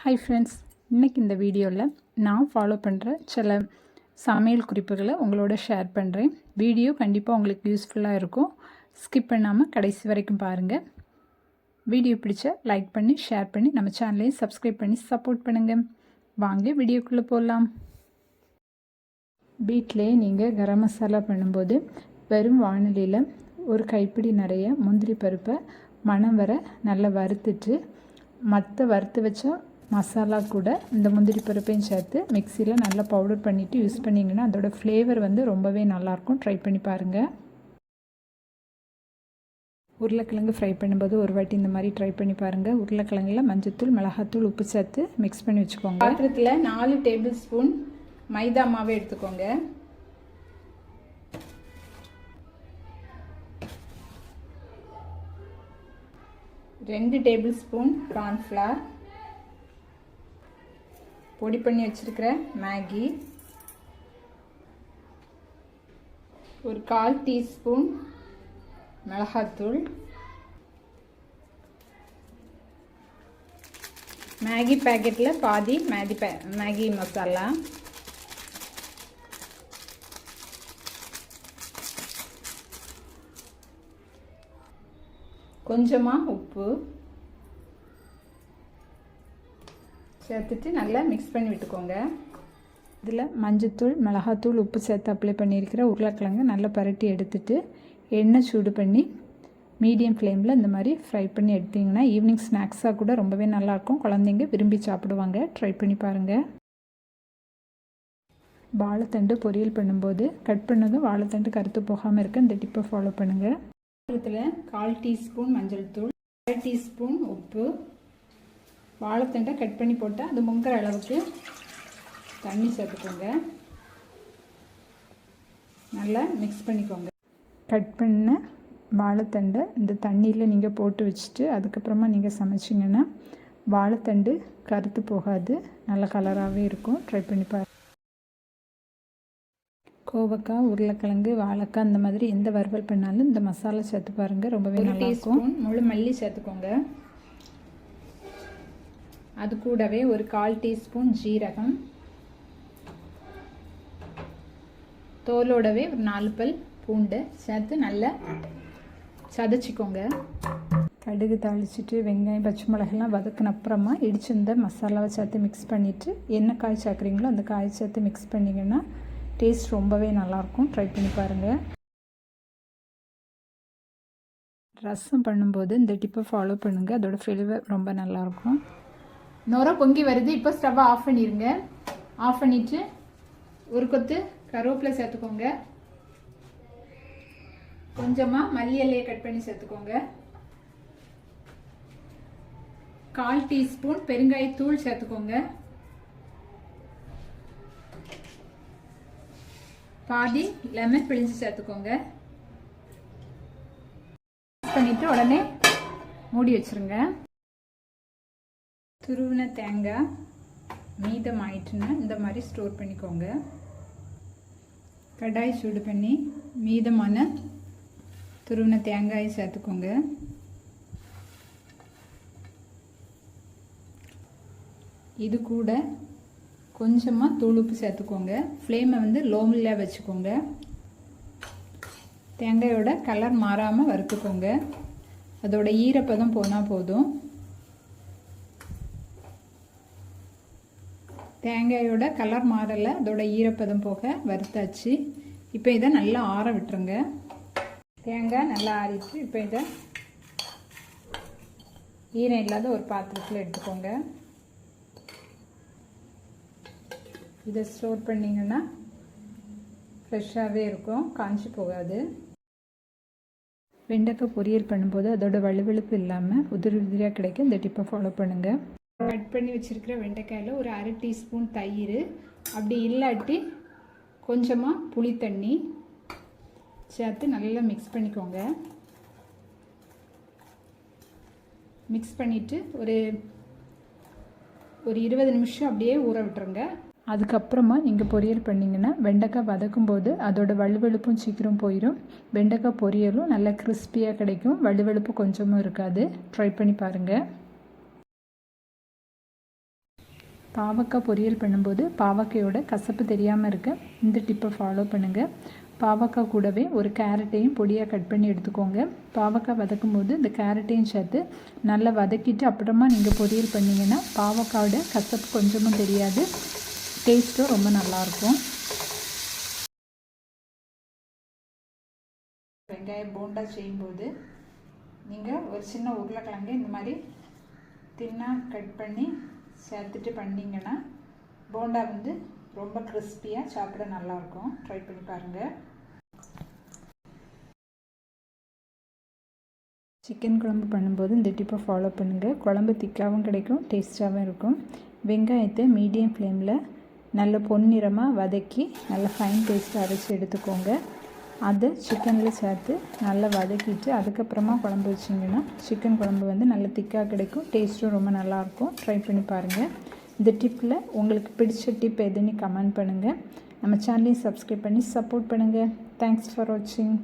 Hi friends, இன்றைக்கி இந்த வீடியோவில் நான் ஃபாலோ பண்ணுற சில சமையல் குறிப்புகளை உங்களோட ஷேர் பண்ணுறேன். வீடியோ கண்டிப்பாக உங்களுக்கு யூஸ்ஃபுல்லாக இருக்கும். ஸ்கிப் பண்ணாமல் கடைசி வரைக்கும் பாருங்கள். வீடியோ பிடிச்ச லைக் பண்ணி ஷேர் பண்ணி நம்ம சேனலையும் சப்ஸ்கிரைப் பண்ணி சப்போர்ட் பண்ணுங்கள். வாங்க வீடியோக்குள்ளே போகலாம். வீட்டிலே நீங்கள் கரம் மசாலா பண்ணும்போது வெறும் வானிலையில் ஒரு கைப்பிடி நிறைய முந்திரி பருப்பை மணம் வர நல்லா வறுத்துட்டு மற்ற வறுத்து வச்ச மசாலா கூட இந்த முந்திரி பருப்பையும் சேர்த்து மிக்சியில் நல்லா பவுடர் பண்ணிவிட்டு யூஸ் பண்ணிங்கன்னா அதோட ஃப்ளேவர் ரொம்பவே நல்லாயிருக்கும். ட்ரை பண்ணி பாருங்கள். உருளைக்கிழங்கு ஃப்ரை பண்ணும்போது ஒரு வாட்டி இந்த மாதிரி ட்ரை பண்ணி பாருங்கள். உருளைக்கிழங்கில் மஞ்சத்தூள், மிளகாத்தூள், உப்பு சேர்த்து மிக்ஸ் பண்ணி வச்சுக்கோங்க. பாத்திரத்தில் 4 டேபிள் ஸ்பூன் மைதா மாவை எடுத்துக்கோங்க. ரெண்டு டேபிள் ஸ்பூன் கார்ன்ஃப்ளவர், பொடி பண்ணி வச்சுருக்கிற மேகி, ஒரு 1/4 டீஸ்பூன் மிளகாத்தூள், மேகி பேக்கெட்டில் பாதி மேகி மசாலா, கொஞ்சமாக உப்பு சேர்த்துட்டு நல்லா மிக்ஸ் பண்ணி விட்டுக்கோங்க. இதில் மஞ்சத்தூள், மிளகாத்தூள், உப்பு சேர்த்து அப்ளை பண்ணியிருக்கிற உருளைக்கிழங்கு நல்லா பரட்டி எடுத்துட்டு எண்ணெய் சூடு பண்ணி மீடியம் ஃப்ளேமில் இந்த மாதிரி ஃப்ரை பண்ணி எடுத்திங்கன்னா ஈவினிங் ஸ்நாக்ஸாக கூட ரொம்பவே நல்லாயிருக்கும். குழந்தைங்க விரும்பி சாப்பிடுவாங்க. ட்ரை பண்ணி பாருங்கள். வாழைத்தண்டு பொரியல் பண்ணும்போது கட் பண்ணதும் வாழைத்தண்டு கருத்து போகாமல் இருக்க இந்த டிப்பை ஃபாலோ பண்ணுங்கள். பாத்திரத்தில் 1/4 டீஸ்பூன் மஞ்சள் தூள், 1/2 டீஸ்பூன் உப்பு, வாழைத்தண்டை கட் பண்ணி போட்டால் அது முங்குற அளவுக்கு தண்ணி சேர்த்துக்கோங்க. நல்லா மிக்ஸ் பண்ணிக்கோங்க. கட் பண்ண வாழைத்தண்டை இந்த தண்ணியில் நீங்கள் போட்டு வச்சுட்டு அதுக்கப்புறமா நீங்கள் சமைச்சிங்கன்னா வாழைத்தண்டு கருத்து போகாது, நல்ல கலராகவே இருக்கும். ட்ரை பண்ணி பாருங்கள். கோவக்காய், உருளைக்கிழங்கு, வாழைக்காய் இந்த மாதிரி எந்த வறுவல் பண்ணாலும் இந்த மசாலா சேர்த்து பாருங்கள், ரொம்பவே நல்லா இருக்கும். முழு மல்லி சேர்த்துக்கோங்க. அது கூடவே ஒரு 1/4 டீஸ்பூன் ஜீரகம், தோலோடவே ஒரு 4 பல் பூண்டு சேர்த்து நல்லா சதைச்சிக்கோங்க. கடுகு தாளிச்சிட்டு வெங்காயம், பச்சை மிளகாய்லாம் வதக்கின அப்புறமா இடிச்சிருந்த மசாலாவை சேர்த்து மிக்ஸ் பண்ணிவிட்டு என்ன காய் சேர்க்குறீங்களோ அந்த காய் சேர்த்து மிக்ஸ் பண்ணிங்கன்னா டேஸ்ட் ரொம்பவே நல்லாயிருக்கும். ட்ரை பண்ணி பாருங்கள். ரசம் பண்ணும்போது இந்த டிப்பை ஃபாலோ பண்ணுங்கள், அதோட ஃப்ளேவர் ரொம்ப நல்லாயிருக்கும். நுர பொங்கி வருது. இப்போ ஸ்டவ்வை ஆஃப் பண்ணிடுங்க. ஆஃப் பண்ணிவிட்டு ஒரு கொத்து கருவேப்பிலை சேர்த்துக்கோங்க. கொஞ்சமாக மல்லி இலையை கட் பண்ணி சேர்த்துக்கோங்க. 1/4 டீஸ்பூன் பெருங்காயத்தூள் சேர்த்துக்கோங்க. பாதி லெமன் பிழிஞ்சு சேர்த்துக்கோங்க. பண்ணிவிட்டு உடனே மூடி வச்சுருங்க. துருவின தேங்காய் மீதம் ஆயிட்டுன்னா இந்த மாதிரி ஸ்டோர் பண்ணிக்கோங்க. கடாய் சூடு பண்ணி மீதமான துருவின தேங்காயை சேர்த்துக்கோங்க. இது கூட கொஞ்சமாக தூளுப்பு சேர்த்துக்கோங்க. ஃப்ளேமை லோவில் வச்சுக்கோங்க. தேங்காயோட கலர் மாறாமல் வறுத்துக்கோங்க. அதோட ஈரப்பதம் போனால் போதும். தேங்காயோட கலர் மாறலை, அதோட ஈரப்பதம் போக வறுத்தாச்சு. இப்போ இதை நல்லா ஆற விட்டுருங்க. தேங்காய் நல்லா ஆறிச்சு. இப்போ இதை ஈரம் இல்லாத ஒரு பாத்திரத்தில் எடுத்துக்கோங்க. இதை ஸ்டோர் பண்ணிங்கன்னா ஃப்ரெஷ்ஷாகவே இருக்கும், காஞ்சி போகாது. வெண்டைக்காய் பொரியல் பண்ணும்போது அதோட வலுவழுப்பு இல்லாமல் உதிரி உதிரியாக கிடைக்கும். இந்த டிப்பை ஃபாலோ பண்ணுங்கள். கட் பண்ணி வச்சுருக்கிற வெண்டைக்காயில் ஒரு 1/2 டீஸ்பூன் தயிர், அப்படி இல்லாட்டி கொஞ்சமாக புளி தண்ணி சேர்த்து நல்லா மிக்ஸ் பண்ணிக்கோங்க. மிக்ஸ் பண்ணிவிட்டு ஒரு 20 நிமிஷம் அப்படியே ஊற விட்டுருங்க. அதுக்கப்புறமா நீங்கள் பொரியல் பண்ணிங்கன்னா வெண்டைக்காய் வதக்கும்போது அதோட வலுவழுப்பும் சீக்கிரம் போயிடும். வெண்டைக்காய் பொரியலும் நல்லா கிறிஸ்பியாக கிடைக்கும், வலுவழுப்பு கொஞ்சமும் இருக்காது. ட்ரை பண்ணி பாருங்கள். பாவக்காய் பொரியல் பண்ணும்போது பாவக்காயோட கசப்பு தெரியாமல் இருக்க இந்த டிப்பை ஃபாலோ பண்ணுங்கள். பாவக்காய் கூடவே ஒரு கேரட்டையும் பொடியாக கட் பண்ணி எடுத்துக்கோங்க. பாவக்காய் வதக்கும் போது இந்த கேரட்டையும் சேர்த்து நல்லா வதக்கிட்டு அப்புறமா நீங்கள் பொரியல் பண்ணிங்கன்னா பாவக்காயோட கசப்பு கொஞ்சமும் தெரியாது, டேஸ்ட்டும் ரொம்ப நல்லாயிருக்கும். வெங்காயம் போண்டா செய்யும்போது நீங்கள் ஒரு சின்ன உருளைக்கிழங்கு இந்த மாதிரி தின்னாக கட் பண்ணி சேர்த்துட்டு பண்ணிங்கன்னா போண்டா வந்து ரொம்ப கிறிஸ்பியாக சாப்பிட நல்லாயிருக்கும். ட்ரை பண்ணி பாருங்கள். சிக்கன் குழம்பு பண்ணும்போது இந்த டிப்பை ஃபாலோ பண்ணுங்கள். குழம்பு திக்காகவும் கிடைக்கும், டேஸ்ட்டாகவும் இருக்கும். வெங்காயத்தை மீடியம் ஃப்ளேமில் நல்ல பொன்னிறமாக வதக்கி நல்ல ஃபைன் பேஸ்ட்டாக அரைச்சி எடுத்துக்கோங்க. அதை சிக்கனில் சேர்த்து நல்லா வதக்கிட்டு அதுக்கப்புறமா குழம்பு வச்சிங்கன்னா சிக்கன் குழம்பு வந்து நல்ல திக்காக கிடைக்கும், டேஸ்ட்டும் ரொம்ப நல்லாயிருக்கும். ட்ரை பண்ணி பாருங்கள். இந்த டிப்பில் உங்களுக்கு பிடிச்ச டிப் எதுன்னு கமெண்ட் பண்ணுங்கள். நம்ம சேனலையும் சப்ஸ்கிரைப் பண்ணி சப்போர்ட் பண்ணுங்கள். தேங்க்ஸ் ஃபார் வாட்சிங்.